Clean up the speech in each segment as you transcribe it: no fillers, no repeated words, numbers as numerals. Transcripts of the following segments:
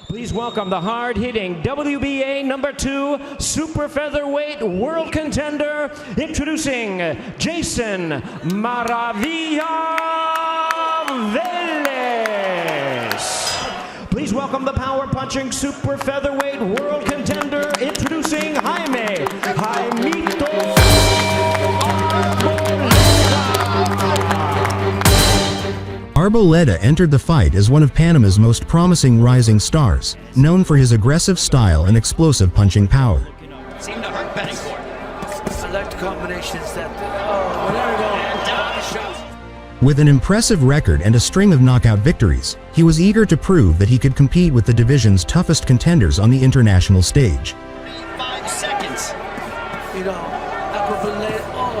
Please welcome the hard-hitting WBA #2 super featherweight world contender, introducing Jayson Maravilla Velez. Please welcome the power-punching super featherweight world contender, introducing Jaimito Arboleda entered the fight as one of Panama's most promising rising stars, known for his aggressive style and explosive punching power. Seemed to hurt Bettingcourt. Select combinations that... Oh, there we go. And down the shot. With an impressive record and a string of knockout victories, he was eager to prove that he could compete with the division's toughest contenders on the international stage. 5 seconds. You know, Arboleda. Oh,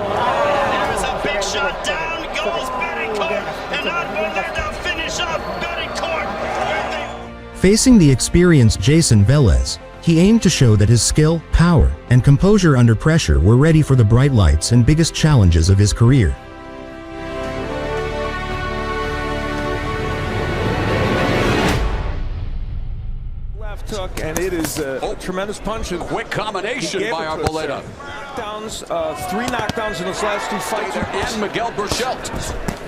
there's a big shot. Down goes Bettingcourt. And Arboleda finish off Bettingcourt. Facing the experienced Jayson Velez, he aimed to show that his skill, power, and composure under pressure were ready for the bright lights and biggest challenges of his career. Left hook, and it is a tremendous punch. Quick combination by Arboleda. Knockdowns, 3 knockdowns in his last 2 fights. And Miguel Burchelt.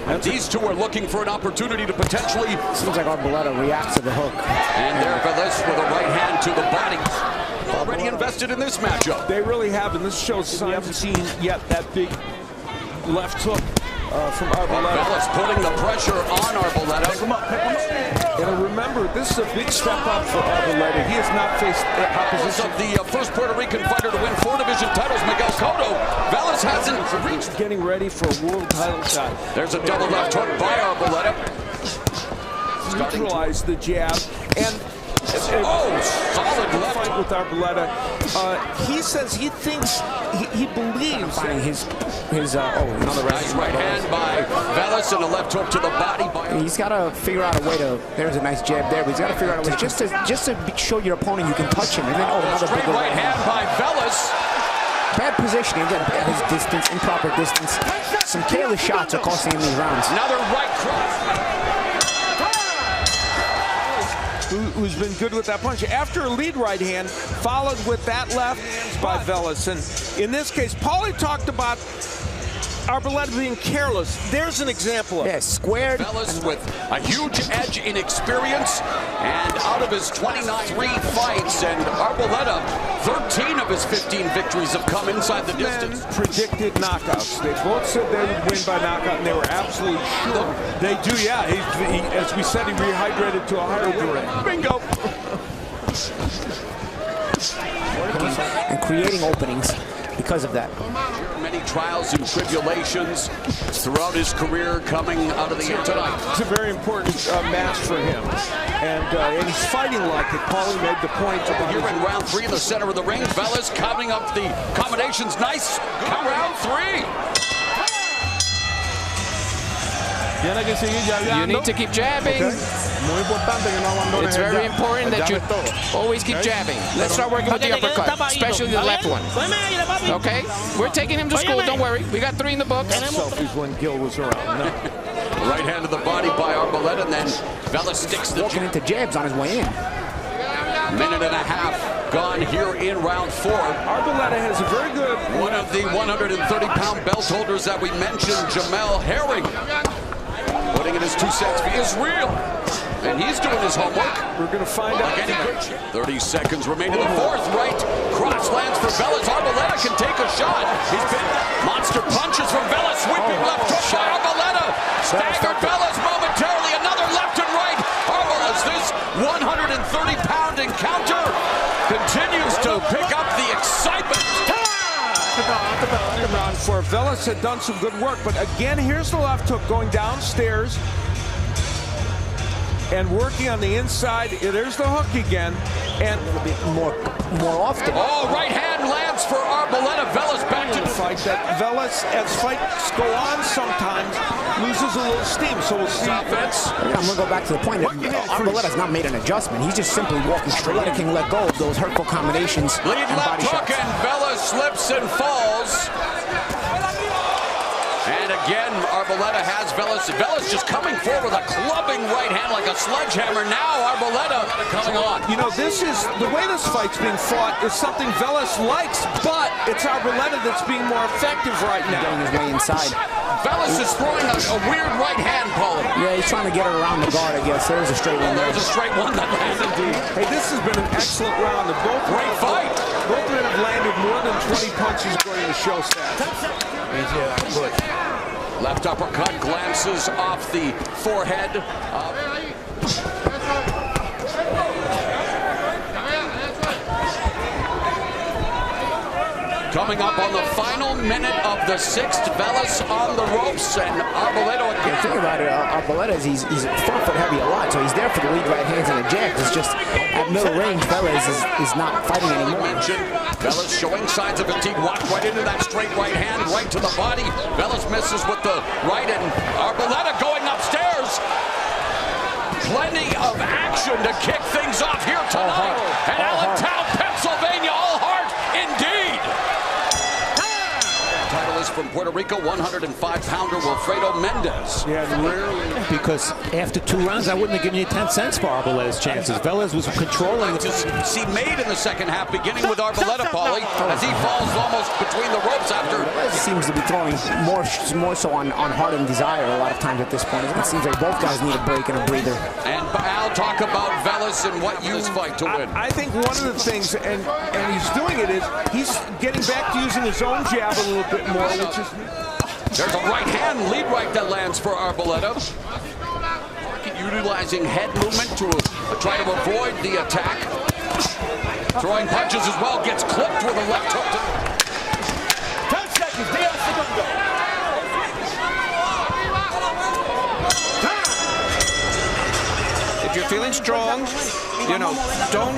And these two are looking for an opportunity to potentially... Seems like Arboleda reacts to the hook. And there Velez with a right hand to the body. Already invested in this matchup. They really have, and this shows we haven't seen yet that big left hook from Arboleda. Velez putting the pressure on Arboleda. Pick him up, pick him up. And remember, this is a big step up for Arboleda. He has not faced opposition. Of the first Puerto Rican fighter to win 4 division titles, Miguel Cotto. Velez hasn't reached. Getting ready for a world title shot. There's a double left hook by Arboleda. Neutralize the jab. And solid left fight with Arboleda. He says he thinks, he believes Finding his another nice right hand by Velez and a left hook to the body. He's got to figure out a way to. There's a nice jab there, but he's got to figure out a way just to show your opponent you can touch him, and then another straight big right hand by Velez. Bad positioning, again, at his distance, improper distance. Some careless shots are costing him these rounds. Another right cross. Who's been good with that punch. After a lead right hand, followed with that left by Velez. And in this case, Paulie talked about Arboleda being careless. There's an example of it. Squared. Velez with a huge edge in experience, and out of his 29 fights, and Arboleda, 13 of his 15 victories have come inside the distance. Men predicted knockouts. They both said they would win by knockout, and they were absolutely sure. They do, yeah. He, as we said, he rehydrated to a higher degree. Bingo. And creating openings because of that. Many trials and tribulations throughout his career coming out of the air tonight. It's a very important match for him, and he's fighting like it. Paulie made the point. Here in round 3 in the center of the ring, Velez counting up the combinations. Nice. Round 3. You need to keep jabbing. It's very important that you always keep jabbing. Let's start working with the uppercut, especially the left one. Okay? We're taking him to school, don't worry. We got 3 in the books. Selfies when Gil was around. No. Right hand to the body by Arboleda, and then Velez sticks the walking into jabs on his way in. Minute and a half gone here in round 4. Arboleda has a very good... One of the 130-pound belt holders that we mentioned, Jamel Herring, putting in his 2 cents is real. And he's doing his homework. We're going to find out. 30 seconds remain in the 4th. Right cross lands for Velez. Arboleda can take a shot. He's been monster punches from Velez. Sweeping left hook by Arboleda. Staggered Velez momentarily. Another left and right. Arboleda, this 130-pound encounter continues to pick up the excitement. For Velez had done some good work, but again, here's the left hook going downstairs and working on the inside. There's the hook again, and more often. Oh, right hand lands for Arboleda. Velez back to the fight. That Velez, as fights go on, sometimes loses a little steam. So we'll see. Offense. I'm going to go back to the point that Arboleda's not made an adjustment. He's just simply walking straight. He can let go of those hurtful combinations. Lead left hook, and Velez slips and falls. And again, Arboleda has Velez. Velez just coming forward with a clubbing right hand like a sledgehammer. Now Arboleda coming on. You know, this is, the way this fight's being fought is something Velez likes, but it's Arboleda that's being more effective right now. Getting his way inside. Velez is throwing a weird right hand, Paulie. Yeah, he's trying to get it around the guard, I guess. There's a straight one there. There's a straight one that lands indeed. Hey, this has been an excellent round. Both Great fight. Both men have landed more than 20 punches according to show stats. Left uppercut glances off the forehead. Coming up on the final minute of the 6th, Velez on the ropes and Arboleda again. Think about it, Arboleda, he's front foot heavy a lot, so he's there for the lead right hands and the jabs. It's just at middle range, Velez is not fighting anymore. Velez showing signs of fatigue. Walked right into that straight right hand, right to the body. Velez misses with the right, and Arboleda going upstairs. Plenty of action to kick things off here tonight at Allentown, Pennsylvania. All heart indeed. Title is from Puerto Rico, 105-pounder Wilfredo Mendez. Yeah, rarely. Because after 2 rounds, I wouldn't have given you 10 cents for Arboleda's chances. Velez was controlling To see made in the second half, beginning with Arboleda, Paulie, as he falls almost between the ropes after. Velez seems to be throwing more so on heart and desire a lot of times at this point. It seems like both guys need a break and a breather. And Al, talk about Velez and what you fight to win. I think one of the things, and he's doing it, is he's getting back to using his own jab a little bit more, which is... There's a right hand lead right that lands for Arboleda. Utilizing head movement to try to avoid the attack. Throwing punches as well, gets clipped with a left hook. 10 seconds, Diaz Segundo. If you're feeling strong, you know, don't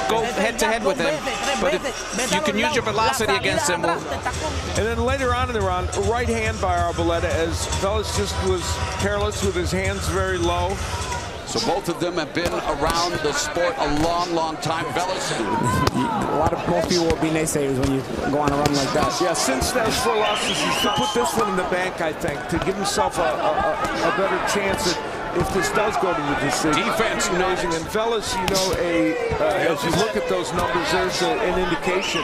go head-to-head with him. But if you can use your velocity against him. And then later on in the round, a right hand by Arboleda as Velez just was careless with his hands very low. So both of them have been around the sport a long, long time. Velez. Most people will be naysayers when you go on a run like that. Yeah, since those 4 losses, he's to put this one in the bank, I think, to give himself a better chance at, if this does go to the decision. Defense amazing. And Velez, you know, as you look at those numbers, there's an indication.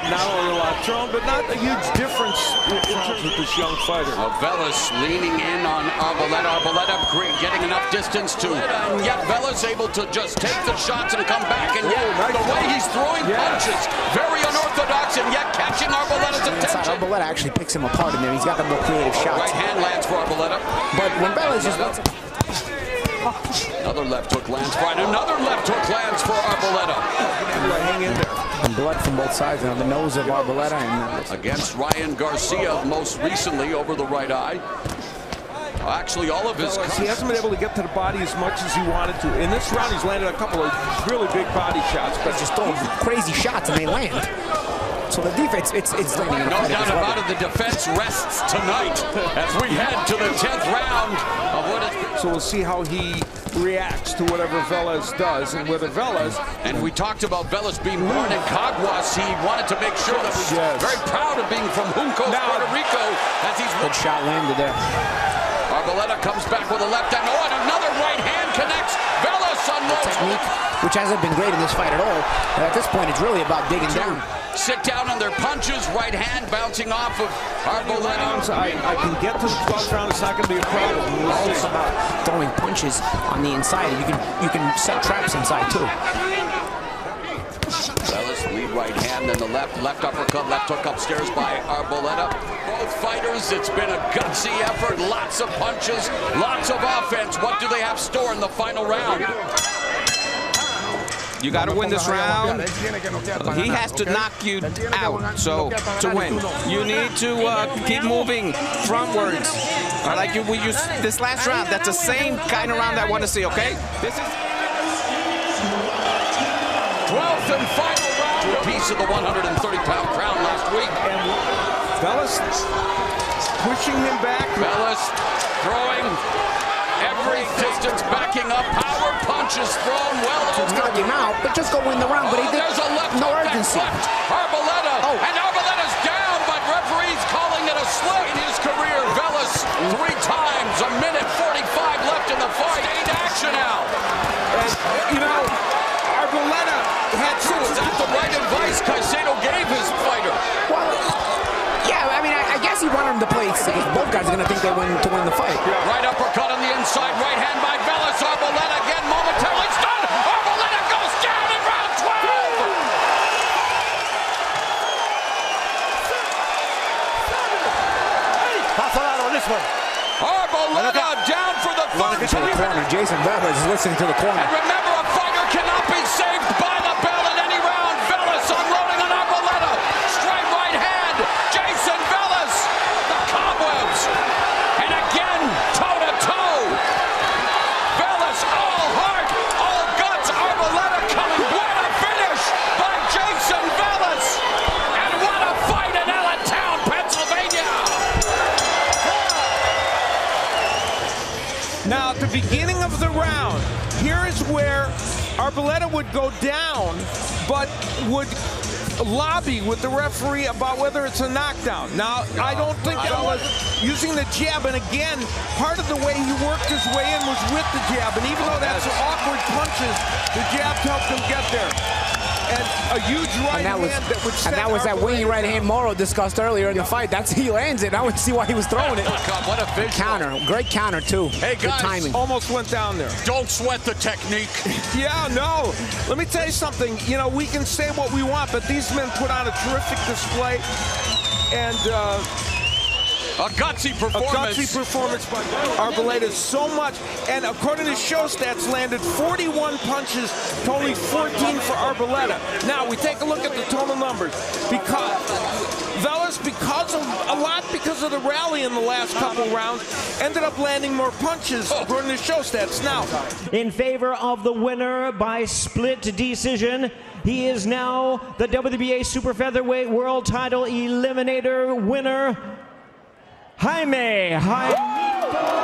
Not only a lot thrown, but not a huge difference in terms of this young fighter. Velez leaning in on Arboleda. Arboleda getting enough distance to, and yet Velez able to just take the shots and come back. And yet the way he's throwing punches, very unorthodox, and yet catching Arboleda's attention. Arboleda actually picks him apart in there. He's got the more creative shots. Right hand lands for Arboleda. But when Velez just wants to... Another left hook lands for another left hook lands for Arboleda. Hang in there. And blood from both sides on the nose of Arboleda. And against Ryan Garcia most recently over the right eye. Actually, all of his... He hasn't been able to get to the body as much as he wanted to. In this round, he's landed a couple of really big body shots, but just throwing crazy shots and they land. So the defense, it's landing. No doubt about it, the defense rests tonight as we head to the 10th round of what is... So we'll see how he reacts to whatever Velez does, and whether Velez... And we talked about Velez being born in Caguas. He wanted to make sure that he's very proud of being from Juncos, Puerto Rico, as he's... Good shot landed there. Arboleda comes back with a left hand. Oh, and another right hand connects. Velez unloads. Technique, which hasn't been great in this fight at all. And at this point, it's really about digging down. Sit down on their punches. Right hand bouncing off of Arboleda. I can get to the 12th round. It's not going to be a problem. It's about throwing punches on the inside. You can set traps inside too. Velez lead right hand, then the left uppercut, left hook upstairs by Arboleda. Both fighters, it's been a gutsy effort. Lots of punches, lots of offense. What do they have stored in the final round? You got to win this round. He has to knock you out. So to win, you need to keep moving frontwards. Like we used this last round. That's the same kind of round I want to see. Okay. This is 12th and final round. A piece of the 130-pound crown last week. And Velez pushing him back. Velez throwing every distance, backing up. Power punches thrown well. Just knock him out, but just go win the round. But he did. There's a left no hook urgency. Arboleda, and Arboleda's down, but referees calling it a slip in his career. Velez action now. And, you know, Arboleda had Was that the right advice Caicedo gave his fighter? Well, yeah, I mean, I guess he wanted him to play because both guys are going to think they win to win the fight. Right uppercut on the inside, right hand by Velez. Arboleda again momentarily stunned. Arboleda goes down in round 12. On this one. Arboleda down for the third To the corner. Jayson Velez is listening to the corner. And remember, a fighter cannot be saved by the bell in any round. Velez unloading on Arboleda. Straight right hand. Jayson Velez. The cobwebs. And again, toe-to-toe. Velez all heart, all guts. Arboleda coming. What a finish by Jayson Velez. And what a fight in Allentown, Pennsylvania. Now, at the beginning of the round, here is where Arboleda would go down, but would lobby with the referee about whether it's a knockdown. Now, I don't think Velez using the jab, and again, part of the way he worked his way in was with the jab, and even though that's awkward punches, the jab helped him get there. And a huge right hand that would set that winning right hand Moro discussed earlier in the fight. That's he lands it. I would see why he was throwing it. What a visual. Counter, great counter too. Hey good guys, timing. almost went down there. Don't sweat the technique. Yeah, no. Let me tell you something. You know, we can say what we want, but these men put on a terrific display. And a gutsy performance. A gutsy performance by Arboleda. So much. And according to show stats, landed 41 punches to only 14 for Arboleda. Now, we take a look at the total numbers. Because Velez, because of the rally in the last couple rounds, ended up landing more punches, according to show stats. Now, In favor of the winner by split decision, he is now the WBA Super Featherweight World Title Eliminator winner, Jaime Jaimito